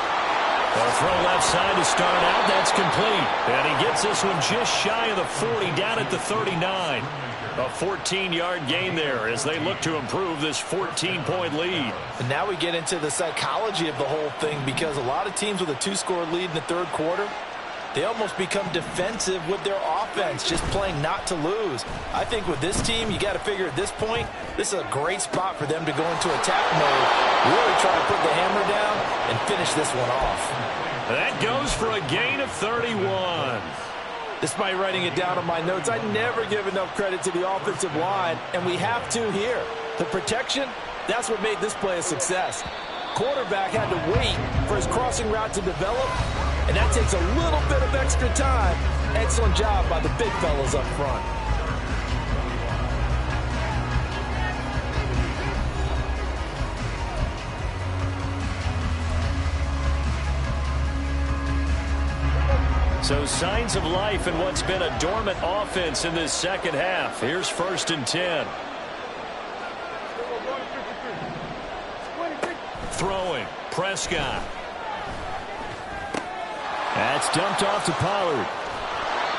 A throw left side to start out, that's complete. And he gets this one just shy of the 40, down at the 39. A 14-yard gain there as they look to improve this 14-point lead. And now we get into the psychology of the whole thing, because a lot of teams with a 2-score lead in the 3rd quarter, they almost become defensive with their offense, just playing not to lose. I think with this team, you got to figure at this point, this is a great spot for them to go into attack mode, really try to put the hammer down and finish this one off. That goes for a gain of 31. Despite writing it down on my notes, I never give enough credit to the offensive line, and we have to here. The protection, that's what made this play a success. Quarterback had to wait for his crossing route to develop, and that takes a little bit of extra time. Excellent job by the big fellas up front. So signs of life in what's been a dormant offense in this second half. Here's 1st and 10. Throwing, Prescott. That's dumped off to Pollard.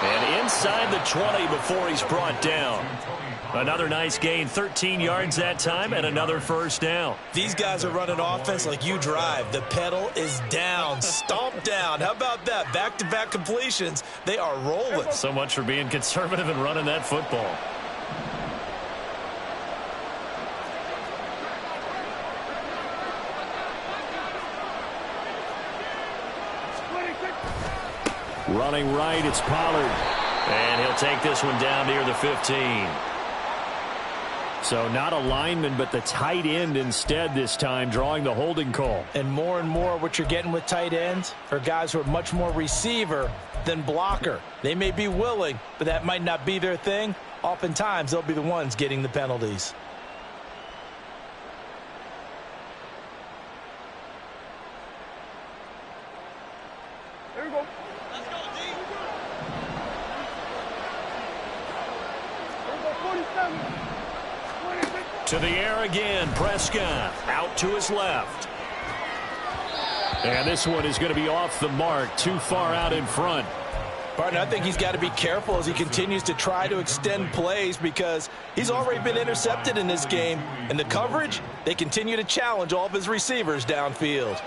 And inside the 20 before he's brought down. Another nice gain, 13 yards that time, and another 1st down. These guys are running offense like you drive. The pedal is down, stomped down. How about that? Back-to-back completions. They are rolling. So much for being conservative and running that football. Running right, it's Pollard. And he'll take this one down near the 15. So not a lineman, but the tight end instead this time, drawing the holding call. And more what you're getting with tight ends are guys who are much more receiver than blocker. They may be willing, but that might not be their thing. Oftentimes, they'll be the ones getting the penalties. Here we go. To the air again, Prescott out to his left. And this one is going to be off the mark, too far out in front. Partner, I think he's got to be careful as he continues to try to extend plays because he's already been intercepted in this game. And the coverage, they continue to challenge all of his receivers downfield.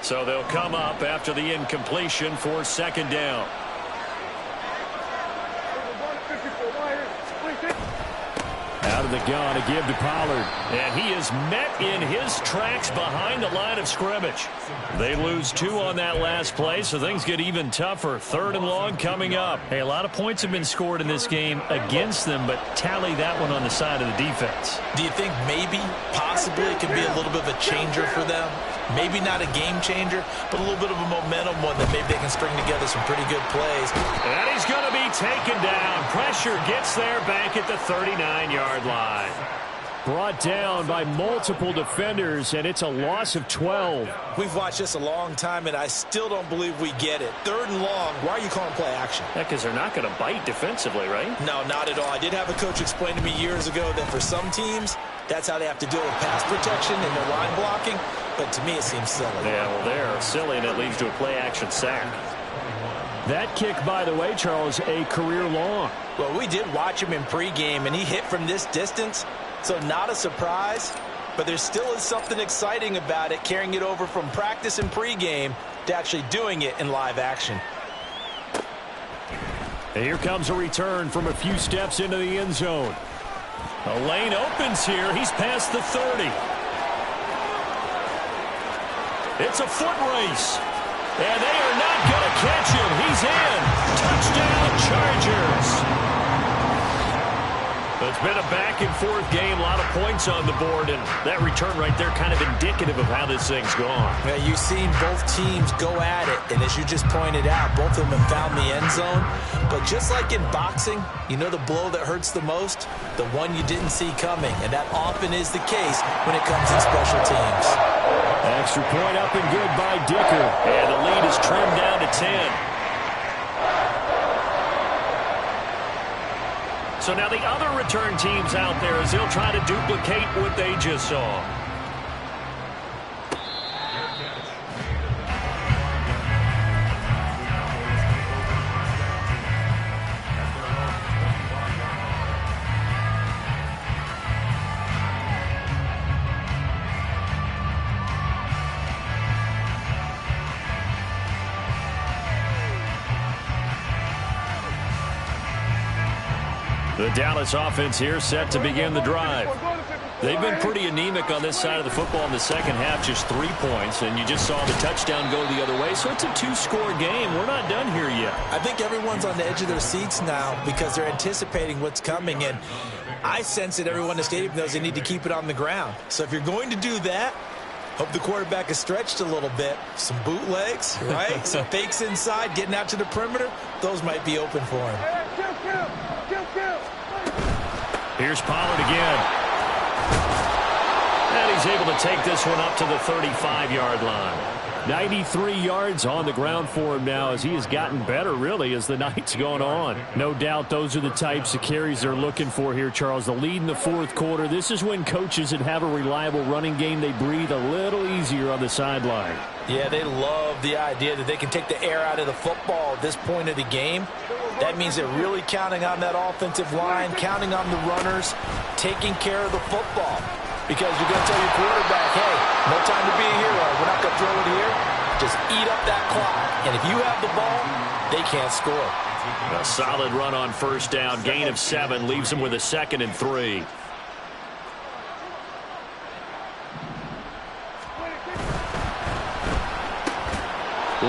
So they'll come up after the incompletion for 2nd down. Out of the gun, a give to Pollard. And he is met in his tracks behind the line of scrimmage. They lose 2 on that last play, so things get even tougher. 3rd and long coming up. Hey, a lot of points have been scored in this game against them, but tally that one on the side of the defense. Do you think maybe, possibly, it could be a little bit of a changer for them? Maybe not a game changer, but a little bit of a momentum one that maybe they can string together some pretty good plays. And he's going to be taken down. Pressure gets there back at the 39-yard line. Brought down by multiple defenders, and it's a loss of 12. We've watched this a long time, and I still don't believe we get it. 3rd and long, why are you calling play action? Yeah, because they're not going to bite defensively, right? No, not at all. I did have a coach explain to me years ago that for some teams, that's how they have to deal with pass protection and their line blocking. But to me, it seems silly. Yeah, well, they're silly, and it leads to a play-action sack. That kick, by the way, Charles, a career long. Well, we did watch him in pregame, and he hit from this distance, so not a surprise. But there still is something exciting about it, carrying it over from practice and pregame to actually doing it in live action. And here comes a return from a few steps into the end zone. A lane opens here. He's past the 30. It's a foot race. And they are not going to catch him. He's in. Touchdown, Chargers. It's been a back-and-forth game. A lot of points on the board. And that return right there kind of indicative of how this thing's gone. Yeah, you've seen both teams go at it. And as you just pointed out, both of them have found the end zone. But just like in boxing, you know the blow that hurts the most? The one you didn't see coming. And that often is the case when it comes to special teams. Extra point up and good by Dicker. And the lead is trimmed down to 10. So now the other return teams out there as they'll try to duplicate what they just saw. The Dallas offense here set to begin the drive. They've been pretty anemic on this side of the football in the second half, just 3 points, and you just saw the touchdown go the other way, so it's a 2-score game. We're not done here yet. I think everyone's on the edge of their seats now because they're anticipating what's coming, and I sense that everyone in the stadium knows they need to keep it on the ground. So if you're going to do that, hope the quarterback is stretched a little bit. Some bootlegs, right? Some fakes inside, getting out to the perimeter. Those might be open for him. Here's Pollard again. And he's able to take this one up to the 35-yard line. 93 yards on the ground for him now as he has gotten better, really, as the night's gone on. No doubt those are the types of carries they're looking for here, Charles. The lead in the fourth quarter. This is when coaches that have a reliable running game, they breathe a little easier on the sideline. Yeah, they love the idea that they can take the air out of the football at this point of the game. That means they're really counting on that offensive line, counting on the runners, taking care of the football. Because you're going to tell your quarterback, hey, no time to be a hero. We're not going to throw it here. Just eat up that clock. And if you have the ball, they can't score. A solid run on first down. Gain of 7 leaves them with a 2nd and 3.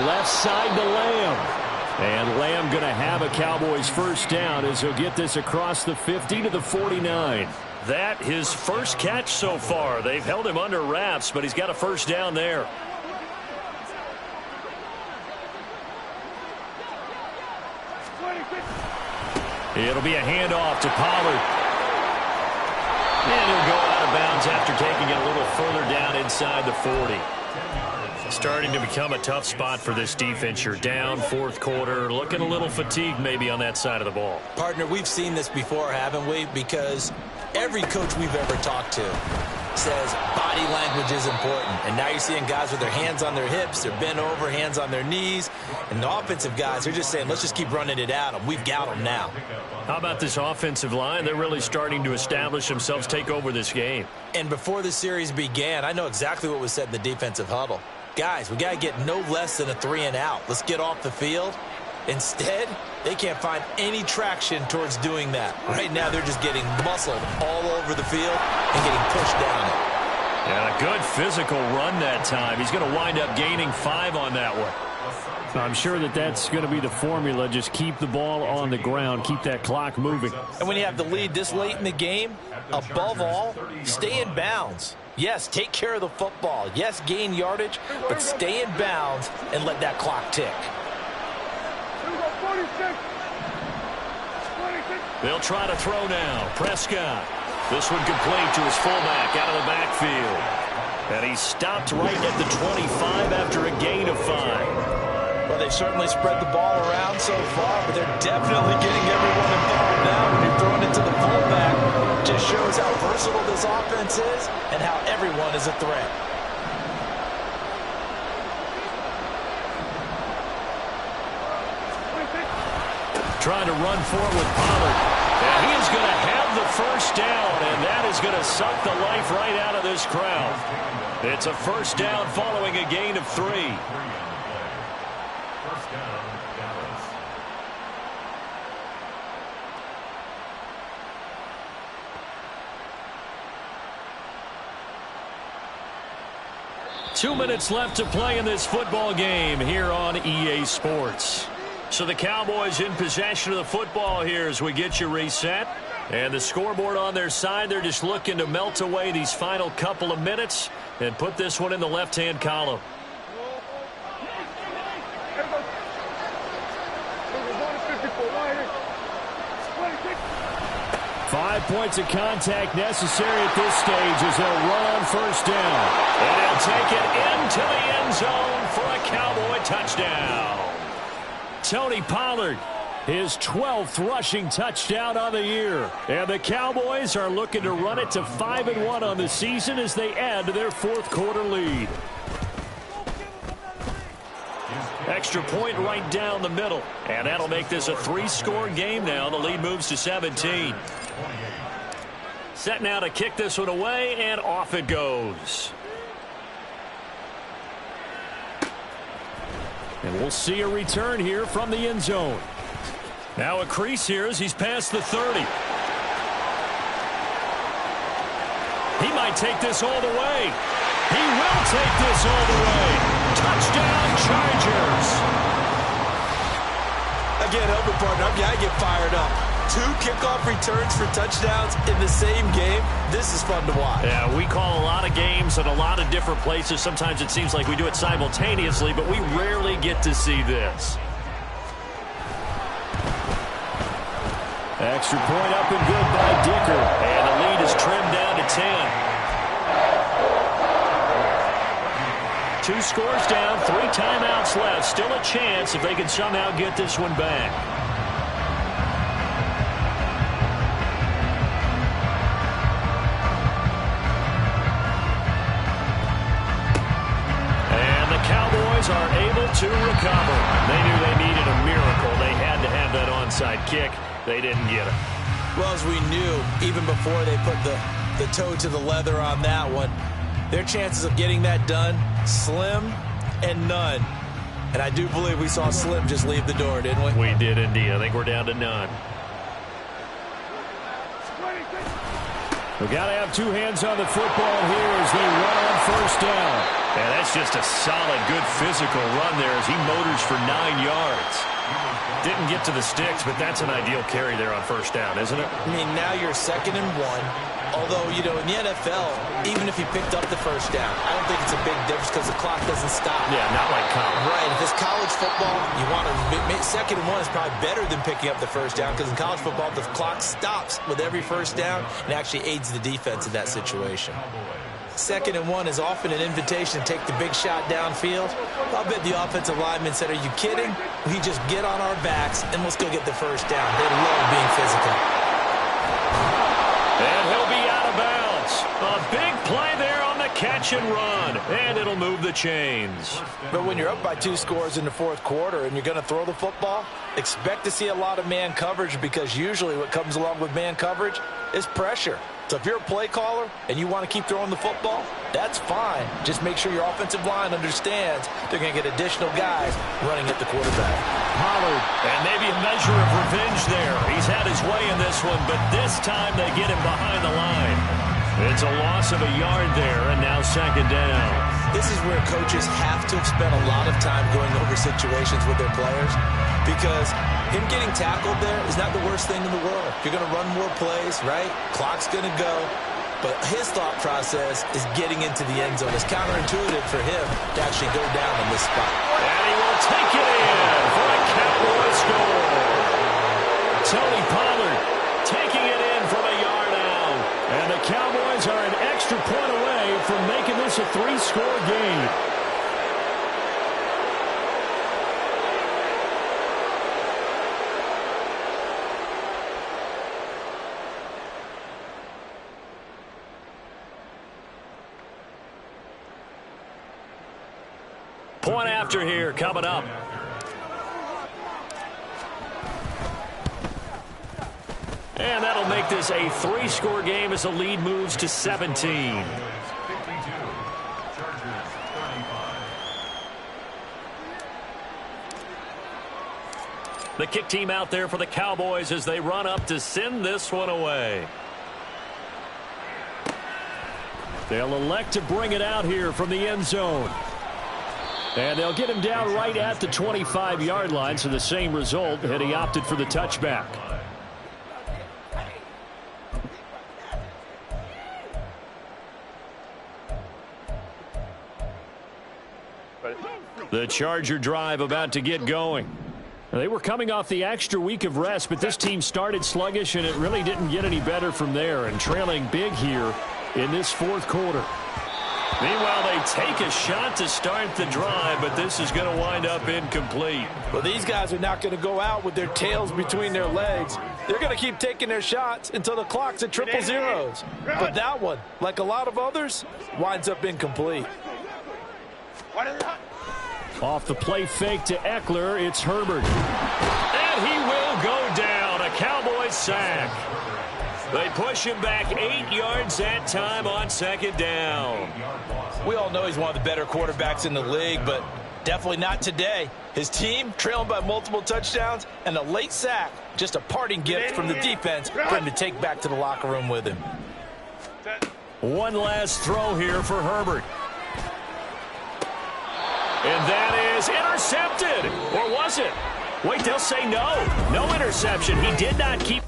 Left side to Lamb. And Lamb going to have a Cowboys first down as he'll get this across the 50 to the 49. That his first catch so far. They've held him under wraps, but he's got a first down there. It'll be a handoff to Pollard. And he'll go out of bounds after taking it a little further down inside the 40. Starting to become a tough spot for this defense. You're down fourth quarter, looking a little fatigued maybe on that side of the ball. Partner, we've seen this before, haven't we? Because every coach we've ever talked to says body language is important. And now you're seeing guys with their hands on their hips, they're bent over, hands on their knees. And the offensive guys, they're just saying, let's just keep running it at them. We've got them now. How about this offensive line? They're really starting to establish themselves, take over this game. And before the series began, I know exactly what was said in the defensive huddle. Guys, we got to get no less than a 3-and-out. Let's get off the field. Instead, they can't find any traction towards doing that. Right now, they're just getting muscled all over the field and getting pushed down it. And a good physical run that time. He's going to wind up gaining 5 on that one. I'm sure that that's going to be the formula. Just keep the ball on the ground. Keep that clock moving. And when you have the lead this late in the game, above all, stay in bounds. Yes, take care of the football. Yes, gain yardage, but stay in bounds and let that clock tick. They'll try to throw now. Prescott. This one complete to his fullback out of the backfield. And he's stopped right at the 25 after a gain of 5. Well, they've certainly spread the ball around so far, but they're definitely getting everyone involved now. When you're throwing it to the fullback, it just shows how versatile this offense is and how everyone is a threat. Trying to run forward with Pollard. And he is going to have the first down, and that is going to suck the life right out of this crowd. It's a first down following a gain of 3. First down, Dallas. Two minutes left to play in this football game here on EA Sports. So the Cowboys in possession of the football here as we get you reset. And the scoreboard on their side, they're just looking to melt away these final couple of minutes and put this one in the left-hand column. 5 points of contact necessary at this stage as they'll run on first down. And they'll take it into the end zone for a Cowboy touchdown. Tony Pollard, his 12th rushing touchdown on the year. And the Cowboys are looking to run it to 5-1 on the season as they add to their fourth quarter lead. Extra point right down the middle. And that'll make this a 3-score game now. The lead moves to 17. Set now to kick this one away, and off it goes. And we'll see a return here from the end zone. Now a crease here as he's past the 30. He might take this all the way. He will take this all the way. Touchdown, Chargers. Again, help me, partner. I get fired up. 2 kickoff returns for touchdowns in the same game. This is fun to watch. Yeah, we call a lot of games in a lot of different places. Sometimes it seems like we do it simultaneously, but we rarely get to see this. Extra point up and good by Dicker. And the lead is trimmed down to 10. 2 scores down, 3 timeouts left. Still a chance if they can somehow get this one back. And the Cowboys are able to recover. They knew they needed a miracle. They had to have that onside kick. They didn't get it. Well, as we knew, even before they put the toe to the leather on that one, their chances of getting that done, slim and none. And I do believe we saw Slim just leave the door, didn't we? We did indeed. I think we're down to none. We've got to have 2 hands on the football here as they run on first down. And that's just a solid, good physical run there as he motors for 9 yards. Didn't get to the sticks, but that's an ideal carry there on first down, isn't it? I mean, now you're 2nd and 1. Although, you know, in the NFL, even if he picked up the first down, I don't think it's a big difference because the clock doesn't stop. Yeah, not like college. Right. If it's college football, you want to 2nd and 1 is probably better than picking up the first down because in college football, the clock stops with every first down and actually aids the defense in that situation. 2nd and 1 is often an invitation to take the big shot downfield. I'll bet the offensive lineman said, are you kidding? We just get on our backs and let's go get the first down. They love being physical. And he'll be out of bounds. A big play there on the catch and run. And it'll move the chains. But when you're up by 2 scores in the 4th quarter and you're going to throw the football, expect to see a lot of man coverage because usually what comes along with man coverage is pressure. So if you're a play caller and you want to keep throwing the football, that's fine. Just make sure your offensive line understands they're going to get additional guys running at the quarterback. Pollard, and maybe a measure of revenge there. He's had his way in this one, but this time they get him behind the line. It's a loss of a yard there, and now 2nd down. This is where coaches have to have spent a lot of time going over situations with their players because him getting tackled there is not the worst thing in the world. You're going to run more plays, right? Clock's going to go. But his thought process is getting into the end zone. It's counterintuitive for him to actually go down in this spot. And he will take it in for a Cowboy score. Tony Pollard taking it in from a yard out. And the Cowboys are an extra point away from making this a 3-score game. Point after here coming up. And that'll make this a 3-score game as the lead moves to 17. 52, Chargers 35. The kick team out there for the Cowboys as they run up to send this one away. They'll elect to bring it out here from the end zone. And they'll get him down right at the 25-yard line, so the same result had he opted for the touchback. The Charger drive about to get going. They were coming off the extra week of rest, but this team started sluggish, and it really didn't get any better from there, and trailing big here in this 4th quarter. Meanwhile, they take a shot to start the drive, but this is going to wind up incomplete. Well, these guys are not going to go out with their tails between their legs. They're going to keep taking their shots until the clock's at 000. But that one, like a lot of others, winds up incomplete. Off the play fake to Eckler, it's Herbert. And he will go down. A Cowboys sack. They push him back 8 yards that time on 2nd down. We all know he's one of the better quarterbacks in the league, but definitely not today. His team trailing by multiple touchdowns and a late sack. Just a parting gift from the defense for him to take back to the locker room with him. One last throw here for Herbert. And that is intercepted. Or was it? Wait, they'll say no. No interception. He did not keep.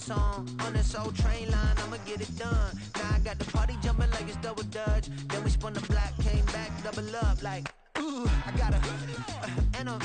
song on this old train line, I'ma get it done. Now I got the party jumping like it's double dutch. Then we spun the block, came back, double up like, ooh, I got a, and a,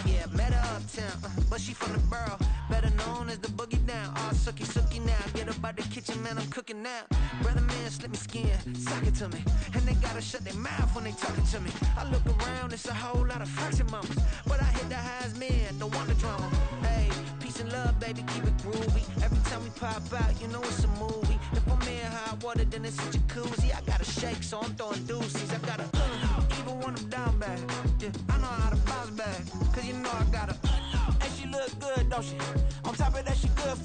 yeah, met her uptown, but she from the borough, better known as the boogie down. All sucky now, get up out the kitchen, man, I'm cooking now. Brother man, slip me skin, suck it to me, and they gotta shut their mouth when they talking to me. I look around, it's a whole lot of fraction mamas, but I hit the highs, man, don't want the drama. Hey, peace and love, baby, keep it groovy. Every time we pop out, you know it's a movie. If I'm in hot water, then it's a jacuzzi. I gotta shake, so I'm throwing deuces. I gotta, even when I'm down bad, yeah, I know how to bounce back, cause you know I gotta, and she look good, don't she? On top of that, she good for